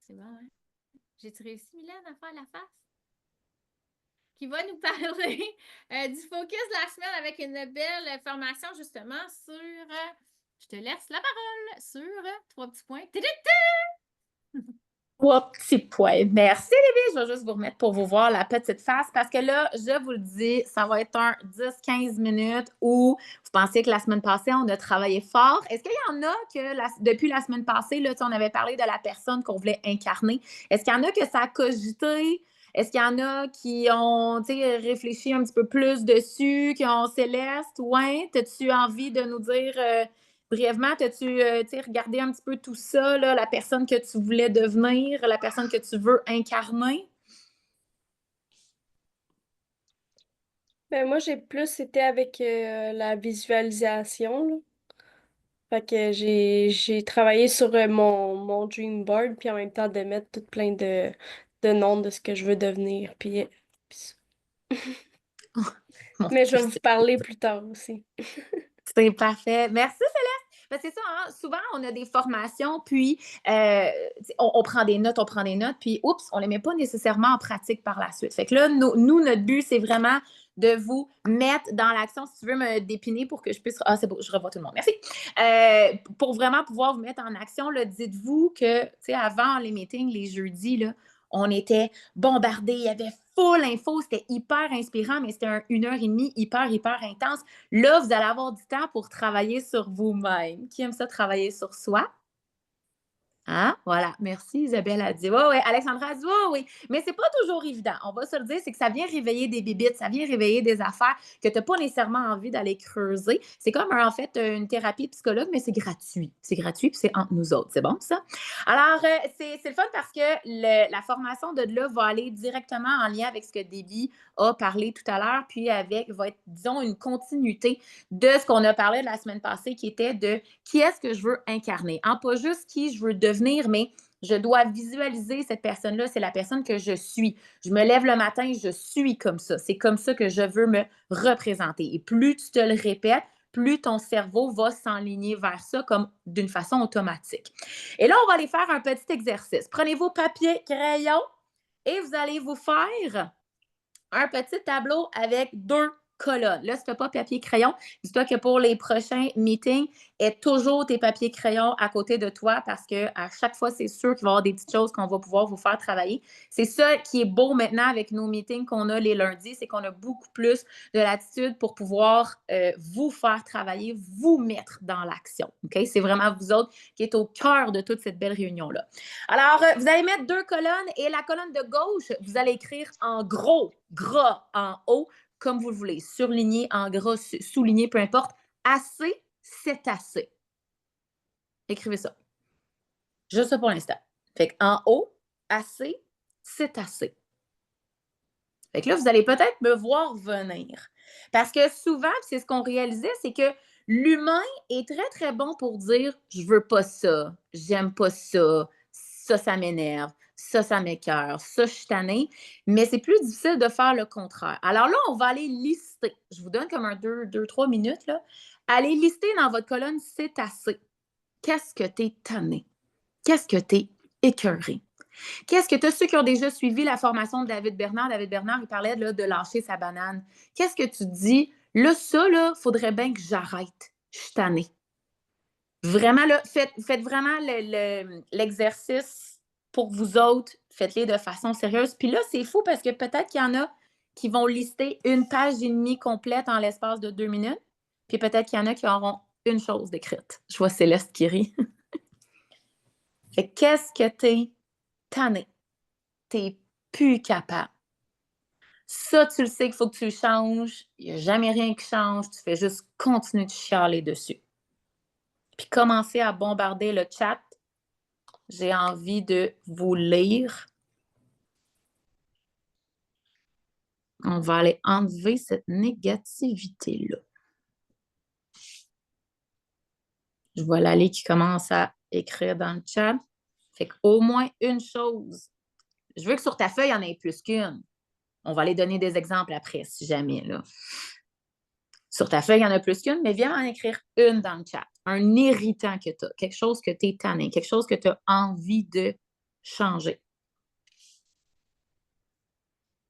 C'est bon, hein? J'ai-tu réussi, Mylène, à faire la face? Qui va nous parler du focus de la semaine avec une belle formation, justement, sur... je te laisse la parole sur 3 petits points. Trois petits points. Merci, les filles. Je vais juste vous remettre pour vous voir la petite face parce que là, je vous le dis, ça va être un 10-15 minutes où vous pensez que la semaine passée, on a travaillé fort. Est-ce qu'il y en a que depuis la semaine passée, là, on avait parlé de la personne qu'on voulait incarner? Est-ce qu'il y en a que ça a cogité? Est-ce qu'il y en a qui ont réfléchi un petit peu plus dessus, qui ont Céleste? Ouais, as-tu envie de nous dire brièvement, as-tu regardé un petit peu tout ça, là, la personne que tu voulais devenir, la personne que tu veux incarner? Ben, moi, j'ai plus été avec la visualisation, là. Fait que j'ai travaillé sur mon dream board, puis en même temps de mettre tout plein de noms de ce que je veux devenir. Mon Mais je Dieu, vais vous parler plus tard aussi. c'est parfait. Merci, Céleste. Ben, c'est ça, hein? Souvent, on a des formations, puis on prend des notes, puis oups, on ne les met pas nécessairement en pratique par la suite. Fait que là, nous notre but, c'est vraiment de vous mettre dans l'action. Si tu veux me dépiner pour que je puisse... Ah, c'est beau, je revois tout le monde. Merci. Pour vraiment pouvoir vous mettre en action, là, dites-vous que, tu sais, avant les meetings, les jeudis, là, on était bombardés, il y avait full info, c'était hyper inspirant, mais c'était 1 heure et demie hyper intense. Là, vous allez avoir du temps pour travailler sur vous-même. Qui aime ça, travailler sur soi? Hein? Voilà. Merci, Isabelle a dit. Oui, oui. Alexandra a dit oui. Mais c'est pas toujours évident. On va se le dire, c'est que ça vient réveiller des bibittes, ça vient réveiller des affaires que tu n'as pas nécessairement envie d'aller creuser. C'est comme, en fait, une thérapie psychologue, mais c'est gratuit. C'est gratuit, puis c'est entre nous autres. C'est bon, ça? Alors, c'est le fun parce que la formation de là va aller directement en lien avec ce que Déby a parlé tout à l'heure, puis va être, disons, une continuité de ce qu'on a parlé de la semaine passée, qui était de qui est-ce que je veux incarner. Pas juste qui je veux devenir, mais je dois visualiser cette personne-là. C'est la personne que je suis. Je me lève le matin, je suis comme ça. C'est comme ça que je veux me représenter. Et plus tu te le répètes, plus ton cerveau va s'enligner vers ça comme d'une façon automatique. Et là, on va aller faire un petit exercice. Prenez vos papiers, crayons et vous allez vous faire un petit tableau avec 2 colonnes. Là, si tu n'as pas papier-crayon, dis-toi que pour les prochains meetings, aie toujours tes papiers-crayons à côté de toi parce qu'à chaque fois, c'est sûr qu'il va y avoir des petites choses qu'on va pouvoir vous faire travailler. C'est ça qui est beau maintenant avec nos meetings qu'on a les lundis, c'est qu'on a beaucoup plus de latitude pour pouvoir vous faire travailler, vous mettre dans l'action. Okay? C'est vraiment vous autres qui êtes au cœur de toute cette belle réunion-là. Alors, vous allez mettre 2 colonnes et la colonne de gauche, vous allez écrire en gros, gras en haut, comme vous le voulez, surligné, en gras, souligné, peu importe. Assez, c'est assez. Écrivez ça. Juste ça pour l'instant. Fait qu'en haut, assez, c'est assez. Fait que là, vous allez peut-être me voir venir. Parce que souvent, c'est ce qu'on réalisait, c'est que l'humain est très, très bon pour dire « je veux pas ça, j'aime pas ça, ça m'énerve, ça m'écoeure, ça, je suis tannée ». Mais c'est plus difficile de faire le contraire. Alors là, on va aller lister. Je vous donne comme un 2-3 minutes. Là. Allez lister dans votre colonne « c'est assez ». Qu'est-ce que tu es tanné? Qu'est-ce que tu es écœuré? Qu'est-ce que tu as, ceux qui ont déjà suivi la formation de David Bernard? David Bernard, il parlait là, de lâcher sa banane. Qu'est-ce que tu dis? Là, ça, là, faudrait bien que j'arrête. Je suis tannée. Vraiment, là, faites vraiment l'exercice pour vous autres. Faites-les de façon sérieuse. Puis là, c'est fou parce que peut-être qu'il y en a qui vont lister 1 page et demie complète en l'espace de 2 minutes. Puis peut-être qu'il y en a qui auront une chose d'écrite. Je vois Céleste qui rit. Fait qu'est-ce que t'es tanné? T'es plus capable. Ça, tu le sais qu'il faut que tu le changes. Il n'y a jamais rien qui change. Tu fais juste continuer de chialer dessus. Puis commencer à bombarder le chat. J'ai envie de vous lire. On va aller enlever cette négativité-là. Je vois Lali qui commence à écrire dans le chat. Fait qu'au moins une chose. Je veux que sur ta feuille, il y en ait plus qu'une. On va aller donner des exemples après, si jamais, là. Sur ta feuille, il y en a plus qu'une, mais viens en écrire une dans le chat. Un irritant que tu as, quelque chose que tu es tanné, quelque chose que tu as envie de changer.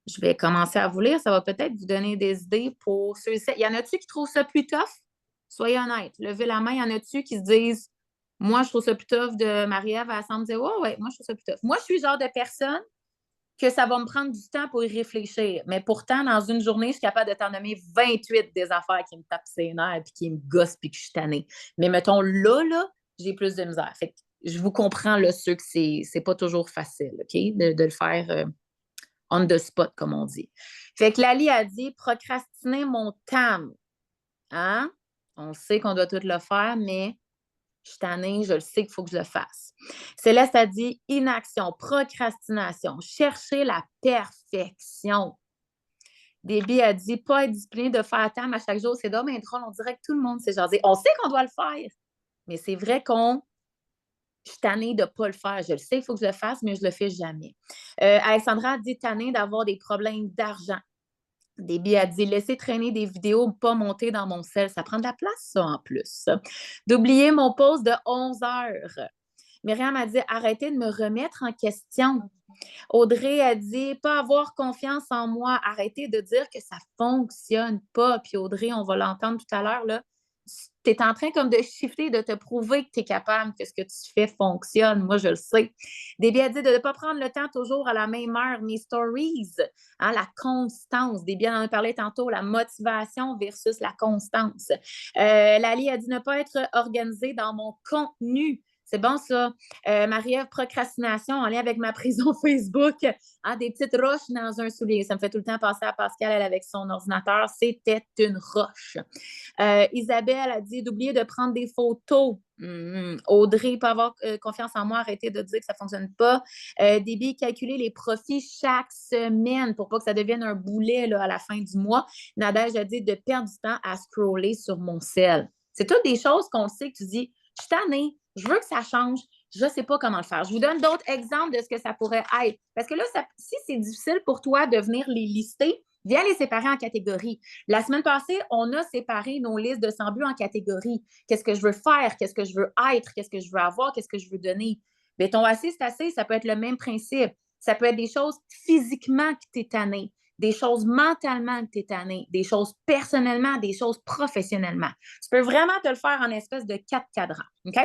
Je vais commencer à vous lire. Ça va peut-être vous donner des idées pour ceux-ci. Il y en a-tu qui trouvent ça plus tough? Soyez honnête. Levez la main. Il y en a-tu qui se disent moi, je trouve ça plus tough de Marie-Ève à me dire ouais, moi, je trouve ça plus tough. Moi, je suis le genre de personne que ça va me prendre du temps pour y réfléchir. Mais pourtant, dans une journée, je suis capable de t'en nommer 28 des affaires qui me tapent ses nerfs puis qui me gossent puis que je suis tannée. Mais mettons, là, j'ai plus de misère. Fait que je vous comprends, là, ceux que c'est pas toujours facile, OK, de le faire on the spot, comme on dit. Fait que Lali a dit procrastiner mon temps. Hein? On sait qu'on doit tout le faire, mais je suis tannée, je le sais qu'il faut que je le fasse. Céleste a dit inaction, procrastination, chercher la perfection. Déby a dit pas être discipliné de faire temps à chaque jour. C'est dommage drôle, on dirait que tout le monde s'est jasé. On sait qu'on doit le faire, mais c'est vrai je suis tannée de ne pas le faire. Je le sais, il faut que je le fasse, mais je ne le fais jamais. Alexandra a dit tannée d'avoir des problèmes d'argent. Déby a dit laisser traîner des vidéos, pas monter dans mon sel. Ça prend de la place, ça, en plus. D'oublier mon post de 11 heures. Myriam a dit arrêtez de me remettre en question. Audrey a dit pas avoir confiance en moi. Arrêtez de dire que ça ne fonctionne pas. Puis Audrey, on va l'entendre tout à l'heure, là. Tu es en train comme de shifter, de te prouver que tu es capable, que ce que tu fais fonctionne. Moi, je le sais. Déby a dit de ne pas prendre le temps toujours à la même heure. Mes stories, hein, la constance. Déby en a parlé tantôt, la motivation versus la constance. Lali a dit ne pas être organisée dans mon contenu. C'est bon, ça. Marie-Ève, procrastination en lien avec ma prison Facebook. Hein, des petites roches dans un soulier. Ça me fait tout le temps penser à Pascal, elle, avec son ordinateur. C'était une roche. Isabelle a dit d'oublier de prendre des photos. Audrey, pas avoir confiance en moi, arrêter de dire que ça ne fonctionne pas. Déby, calculer les profits chaque semaine pour pas que ça devienne un boulet là, à la fin du mois. Nadège a dit de perdre du temps à scroller sur mon cell. C'est toutes des choses qu'on sait que tu dis, je suis tannée, je veux que ça change, je ne sais pas comment le faire. Je vous donne d'autres exemples de ce que ça pourrait être. Parce que là, si c'est difficile pour toi de venir les lister, viens les séparer en catégories. La semaine passée, on a séparé nos listes de 100 buts en catégories. Qu'est-ce que je veux faire? Qu'est-ce que je veux être? Qu'est-ce que je veux avoir? Qu'est-ce que je veux donner? Mais ton assez, c'est assez, ça peut être le même principe. Ça peut être des choses physiquement que tu es tanné, des choses mentalement que tu es tanné, des choses personnellement, des choses professionnellement. Tu peux vraiment te le faire en espèce de 4 cadrans. OK?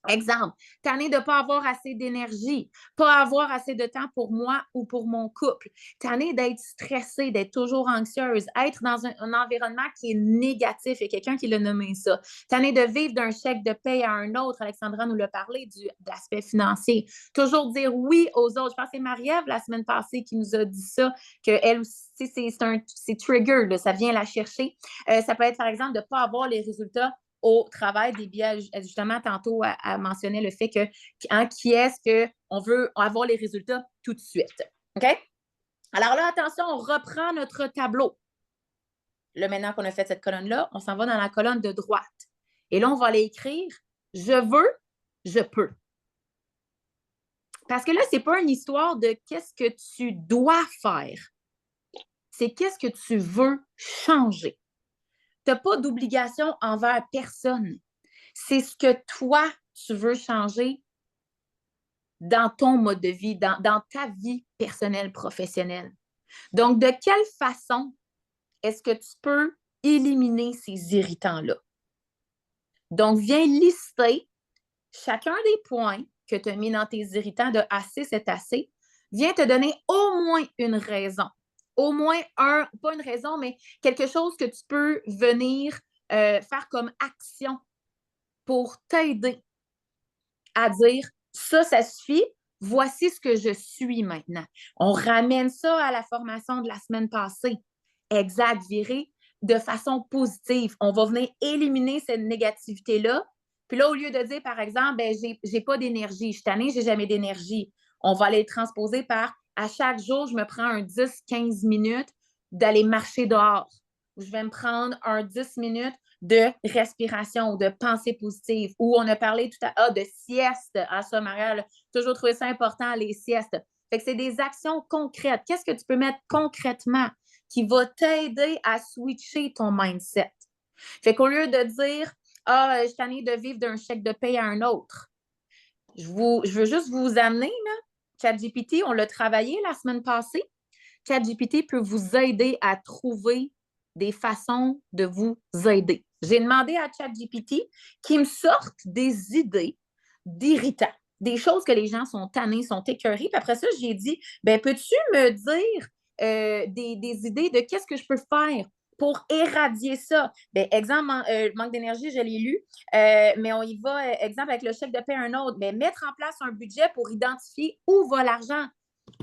Exemple, tanné de ne pas avoir assez d'énergie, pas avoir assez de temps pour moi ou pour mon couple, tanné d'être stressée, d'être toujours anxieuse, être dans un environnement qui est négatif, il y a quelqu'un qui l'a nommé ça, tanné de vivre d'un chèque de paye à un autre, Alexandra nous l'a parlé de l'aspect financier, toujours dire oui aux autres. Je pense que c'est Marie-Ève la semaine passée qui nous a dit ça, qu'elle aussi, c'est trigger, là, ça vient la chercher. Ça peut être par exemple de ne pas avoir les résultats au travail des biais. Justement, tantôt, elle mentionnait le fait que qui est-ce qu'on veut avoir les résultats tout de suite. OK? Alors là, attention, on reprend notre tableau. Là, maintenant qu'on a fait cette colonne-là, on s'en va dans la colonne de droite. Et là, on va aller écrire « Je veux, je peux ». Parce que là, ce n'est pas une histoire de qu'est-ce que tu dois faire. C'est qu'est-ce que tu veux changer. Tu n'as pas d'obligation envers personne. C'est ce que toi, tu veux changer dans ton mode de vie, dans ta vie personnelle, professionnelle. Donc, de quelle façon est-ce que tu peux éliminer ces irritants-là? Donc, viens lister chacun des points que tu as mis dans tes irritants de assez, c'est assez. Viens te donner au moins une raison. Au moins pas une raison, mais quelque chose que tu peux venir faire comme action pour t'aider à dire ça suffit, voici ce que je suis maintenant. On ramène ça à la formation de la semaine passée. Exact, virer de façon positive. On va venir éliminer cette négativité-là. Puis là, au lieu de dire, par exemple, ben, j'ai pas d'énergie, je suis tannée, j'ai jamais d'énergie, on va aller transposer par à chaque jour, je me prends un 10-15 minutes d'aller marcher dehors. Je vais me prendre un 10 minutes de respiration, de pensée positive, où on a parlé tout à l'heure de sieste. Ah, ça, Maria, toujours trouvé ça important, les siestes. Fait que c'est des actions concrètes. Qu'est-ce que tu peux mettre concrètement qui va t'aider à switcher ton mindset? Fait qu'au lieu de dire « Ah, je suis tannée de vivre d'un chèque de paye à un autre », je veux juste vous amener, là, ChatGPT, on l'a travaillé la semaine passée. ChatGPT peut vous aider à trouver des façons de vous aider. J'ai demandé à ChatGPT qu'il me sorte des idées d'irritants, des choses que les gens sont tannés, sont écœurés. Puis après ça, j'ai dit, peux-tu me dire des idées de qu'est-ce que je peux faire pour éradier ça? Exemple, manque d'énergie, je l'ai lu, mais on y va, exemple, avec le chèque de paie, un autre. Mettre en place un budget pour identifier où va l'argent.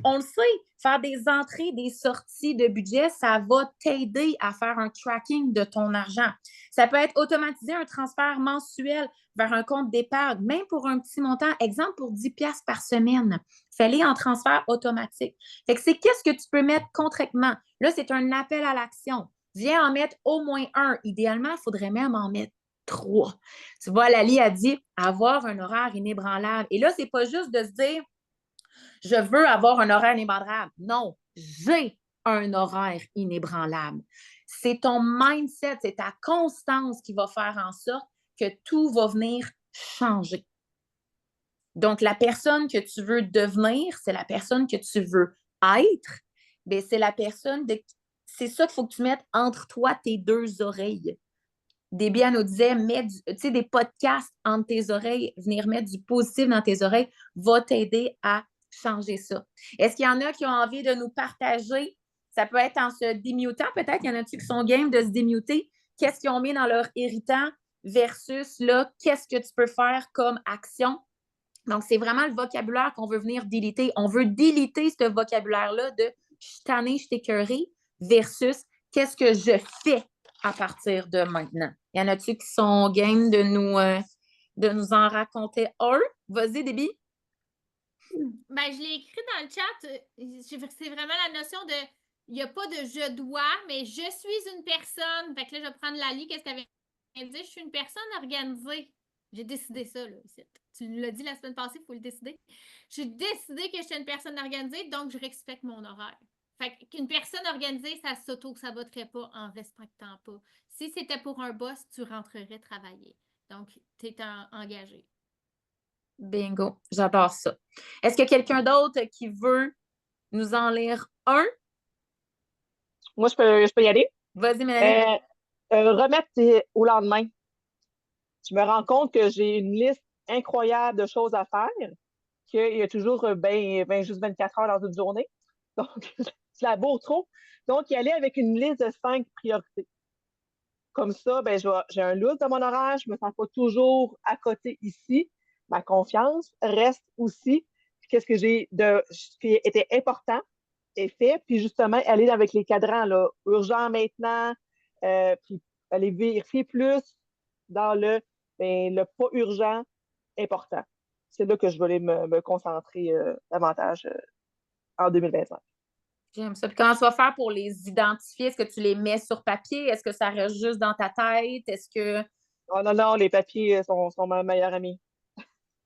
On le sait, faire des entrées, des sorties de budget, ça va t'aider à faire un tracking de ton argent. Ça peut être automatiser un transfert mensuel vers un compte d'épargne, même pour un petit montant. Exemple, pour 10$ par semaine. Fais-les en transfert automatique. Fait que c'est qu'est-ce que tu peux mettre concrètement. Là, c'est un appel à l'action. Viens en mettre au moins un. Idéalement, il faudrait même en mettre 3. Tu vois, Lali a dit avoir un horaire inébranlable. Et là, c'est pas juste de se dire je veux avoir un horaire inébranlable. Non, j'ai un horaire inébranlable. C'est ton mindset, c'est ta constance qui va faire en sorte que tout va venir changer. Donc, la personne que tu veux devenir, c'est la personne que tu veux être. Bien, c'est la personne de... C'est ça qu'il faut que tu mettes entre toi tes deux oreilles. Débia nous disait, des podcasts entre tes oreilles, venir mettre du positif dans tes oreilles va t'aider à changer ça. Est-ce qu'il y en a qui ont envie de nous partager? Ça peut être en se démutant, peut-être. Il y en a-tu qui sont game de se démuter? Qu'est-ce qu'ils ont mis dans leur irritant versus là, qu'est-ce que tu peux faire comme action? Donc, c'est vraiment le vocabulaire qu'on veut venir déliter. On veut déliter ce vocabulaire-là de « je suis tannée, je suis écœurée » versus « qu'est-ce que je fais à partir de maintenant ». Y en a-tu qui sont game de nous en raconter un? Vas-y, Déby. Je l'ai écrit dans le chat. C'est vraiment la notion de il n'y a pas de je dois, mais je suis une personne. Fait que là, je vais prendre Lali. Qu'est-ce que tu avais dit? Je suis une personne organisée. J'ai décidé ça, là. Tu l'as dit la semaine passée, il faut le décider. J'ai décidé que je suis une personne organisée, donc je respecte mon horaire. Fait qu'une personne organisée, ça s'auto-saboterait pas en respectant pas. Si c'était pour un boss, tu rentrerais travailler. Donc, tu es engagé. Bingo, j'adore ça. Est-ce qu'il y a quelqu'un d'autre qui veut nous en lire un? Moi, je peux y aller. Vas-y, Mélanie. Remettre au lendemain. Je me rends compte que j'ai une liste incroyable de choses à faire, qu'il y a toujours juste 24 heures dans une journée. Donc, c'est la beau trop. Donc, y aller avec une liste de 5 priorités. Comme ça, j'ai un loup dans mon horaire, je me sens pas toujours à côté ici. Ma confiance reste aussi. Qu'est-ce que ce qui était important est fait. Puis justement, aller avec les cadrans, là, urgent maintenant, puis aller vérifier plus dans le pas urgent, important. C'est là que je voulais me concentrer davantage en 2025. J'aime ça. Puis comment tu vas faire pour les identifier? Est-ce que tu les mets sur papier? Est-ce que ça reste juste dans ta tête? Est-ce que... Oh non, les papiers sont ma meilleure amie.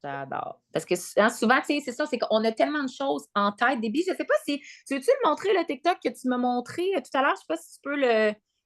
J'adore. Parce que souvent, tu sais, c'est ça, c'est qu'on a tellement de choses en tête. Déby, je ne sais pas si... Tu veux-tu me montrer le TikTok que tu m'as montré tout à l'heure? Je ne sais pas si tu peux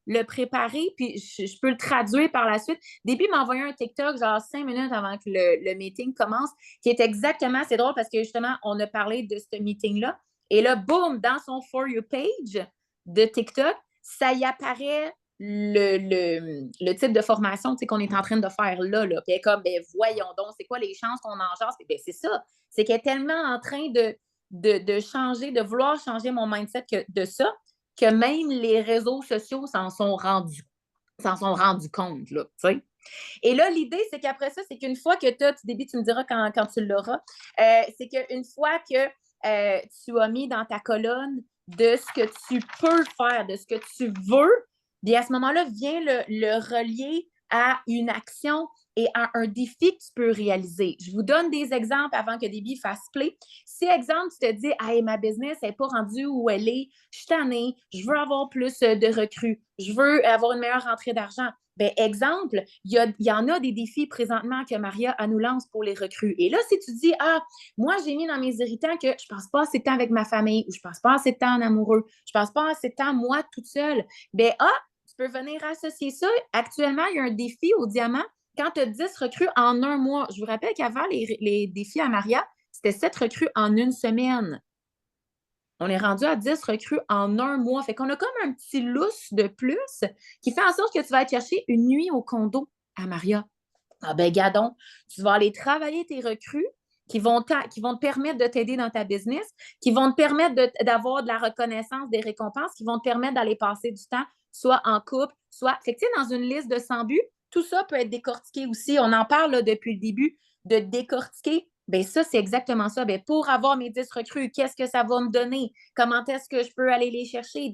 le préparer, puis je peux le traduire par la suite. Déby m'a envoyé un TikTok genre 5 minutes avant que le meeting commence, qui est exactement... C'est drôle parce que justement, on a parlé de ce meeting-là. Et là, boum, dans son For You page de TikTok, ça y apparaît le type de formation qu'on est en train de faire là. Puis elle est comme, voyons donc, c'est quoi les chances qu'on en jase? C'est ça. C'est qu'elle est tellement en train de changer, de vouloir changer mon mindset de ça, que même les réseaux sociaux s'en sont rendus compte, là, tu sais. Et là, l'idée, c'est qu'après ça, c'est qu'une fois que Déby, tu me diras quand tu l'auras, c'est qu'une fois que tu as mis dans ta colonne de ce que tu peux faire, de ce que tu veux, bien à ce moment-là, viens le relier à une action et à un défi que tu peux réaliser. Je vous donne des exemples avant que Déby fasse play. Si, exemple, tu te dis « Hey, ma business n'est pas rendue où elle est, je suis tannée, je veux avoir plus de recrues, je veux avoir une meilleure rentrée d'argent. » Bien, exemple, il y en a des défis présentement que Maria nous lance pour les recrues. Et là, si tu dis « Ah, moi, j'ai mis dans mes irritants que je passe pas assez de temps avec ma famille ou je passe pas assez de temps en amoureux, je passe pas assez de temps moi toute seule. » Bien, tu peux venir associer ça. Actuellement, il y a un défi au diamant quand tu as 10 recrues en un mois. Je vous rappelle qu'avant, les défis à Maria, c'était 7 recrues en une semaine. On est rendu à 10 recrues en un mois. Fait qu'on a comme un petit lousse de plus qui fait en sorte que tu vas aller chercher une nuit au condo à Maria. Ah ben, gadon, tu vas aller travailler tes recrues qui vont te permettre de t'aider dans ta business, qui vont te permettre d'avoir de la reconnaissance, des récompenses, qui vont te permettre d'aller passer du temps, soit en couple, soit... Fait que, tu sais, dans une liste de 100 buts, tout ça peut être décortiqué aussi. On en parle là, depuis le début, de décortiquer. Bien, ça, c'est exactement ça. Bien, pour avoir mes 10 recrues, qu'est-ce que ça va me donner? Comment est-ce que je peux aller les chercher?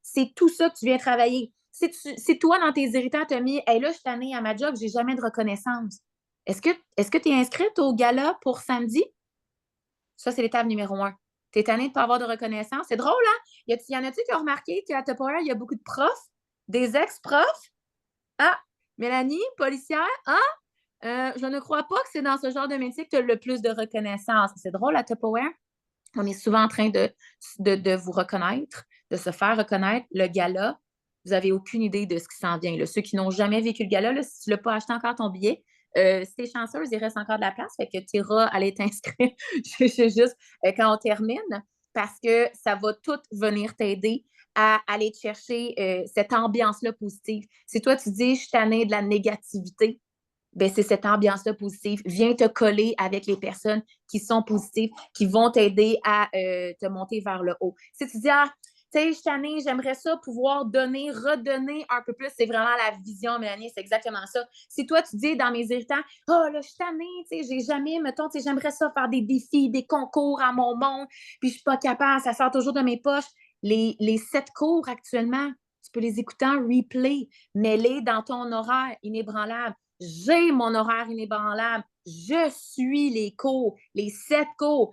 C'est tout ça que tu viens travailler. Si toi, dans tes irritants, tu as mis hey, là, je suis tannée à ma job, j'ai jamais de reconnaissance. Est-ce que tu es inscrite au gala pour samedi? Ça, c'est l'étape numéro 1. Tu es tannée de ne pas avoir de reconnaissance. C'est drôle, hein? Y en a-tu qui ont remarqué qu'à Tupperware, il y a beaucoup de profs, des ex-profs? Ah, Mélanie, policière? Ah, je ne crois pas que c'est dans ce genre de métier que tu as le plus de reconnaissance. C'est drôle, à Tupperware. On est souvent en train de vous reconnaître, de se faire reconnaître. Le gala, vous n'avez aucune idée de ce qui s'en vient. Là. Ceux qui n'ont jamais vécu le gala, là, si tu n'as pas acheté encore ton billet, si tu es chanceuse, il reste encore de la place. Fait que tu iras aller t'inscrire juste quand on termine parce que ça va tout venir t'aider à aller te chercher cette ambiance-là positive. Si toi, tu dis, je suis tannée de la négativité, ben c'est cette ambiance-là positive. Viens te coller avec les personnes qui sont positives, qui vont t'aider à te monter vers le haut. Si tu dis, tu sais, je suis tannée, j'aimerais ça pouvoir donner, redonner un peu plus, c'est vraiment la vision, Mélanie, c'est exactement ça. Si toi, tu dis dans mes irritants, là, je suis tannée, tu sais, j'ai jamais, mettons, tu sais, j'aimerais ça faire des défis, des concours à mon monde, puis je suis pas capable, ça sort toujours de mes poches. Les 7 cours actuellement, tu peux les écouter en replay, mets-les dans ton horaire inébranlable. J'ai mon horaire inébranlable. Je suis les cours, les 7 cours.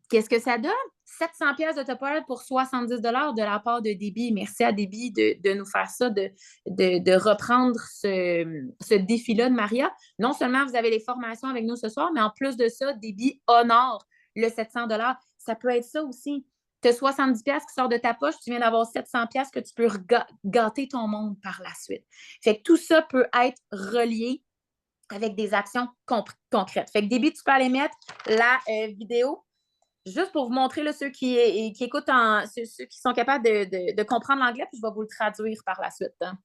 Qu'est-ce que ça donne? 700 pièces de Tupperware pour 70 de la part de Déby. Merci à Déby de nous faire ça, de reprendre ce défi-là de Maria. Non seulement vous avez les formations avec nous ce soir, mais en plus de ça, Déby honore le 700 $. Ça peut être ça aussi. Tu as 70 pièces qui sort de ta poche, tu viens d'avoir 700 pièces que tu peux gâter ton monde par la suite. Fait que tout ça peut être relié avec des actions concrètes. Fait que Déby, tu peux aller mettre la vidéo juste pour vous montrer là, ceux qui écoutent, ceux qui sont capables de comprendre l'anglais, puis je vais vous le traduire par la suite. Hein.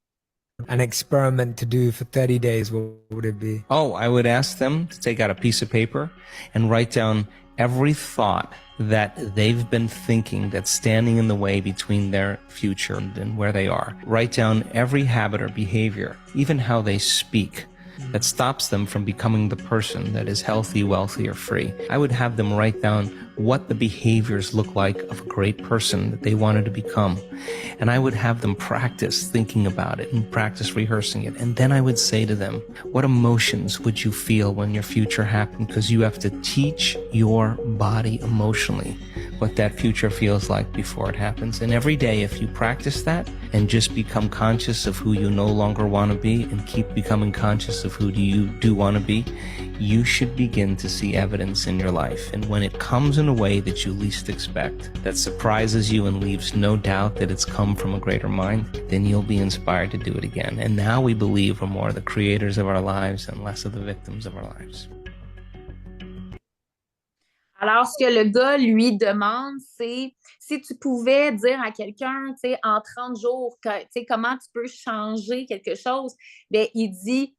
An experiment to do for 30 days, what would it be? Oh, I would ask them to take out a piece of paper and write down every thought that they've been thinking that's standing in the way between their future and where they are. Write down every habit or behavior, even how they speak, that stops them from becoming the person that is healthy, wealthy, or free. I would have them write down what the behaviors look like of a great person that they wanted to become. And I would have them practice thinking about it and practice rehearsing it. And then I would say to them, what emotions would you feel when your future happened? Because you have to teach your body emotionally what that future feels like before it happens. And every day, if you practice that and just become conscious of who you no longer want to be and keep becoming conscious of who you do want to be, you should begin to see evidence in your life. And when it comes in a way that you least expect, that surprises you and leaves no doubt that it's come from a greater mind, then you'll be inspired to do it again. And now we believe we're more the creators of our lives and less of the victims of our lives. Alors, ce que le gars lui demande, c'est si tu pouvais dire à quelqu'un, tu sais, en 30 jours, tu sais, comment tu peux changer quelque chose, bien, il dit,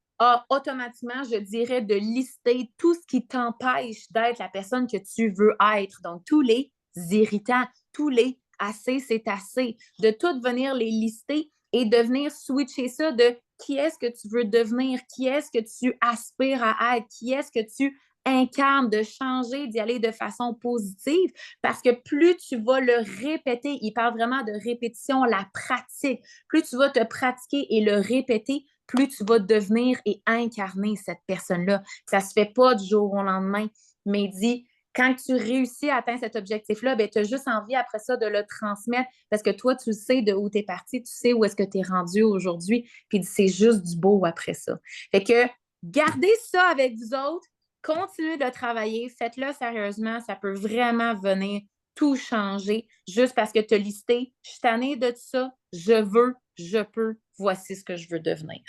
automatiquement, je dirais de lister tout ce qui t'empêche d'être la personne que tu veux être. Donc, tous les irritants, tous les assez, c'est assez, de tout venir les lister et de venir switcher ça de qui est-ce que tu veux devenir, qui est-ce que tu aspires à être, qui est-ce que tu incarne, de changer, d'y aller de façon positive, parce que plus tu vas le répéter, il parle vraiment de répétition, la pratique, plus tu vas te pratiquer et le répéter, plus tu vas devenir et incarner cette personne-là. Ça ne se fait pas du jour au lendemain, mais il dit, quand tu réussis à atteindre cet objectif-là, ben, tu as juste envie après ça de le transmettre parce que toi, tu sais de où tu es parti, tu sais où est-ce que tu es rendu aujourd'hui, puis c'est juste du beau après ça. Fait que gardez ça avec vous autres. Continuez de travailler, faites-le sérieusement, ça peut vraiment venir tout changer juste parce que tu as listé, je suis tannée de ça, je veux, je peux, voici ce que je veux devenir.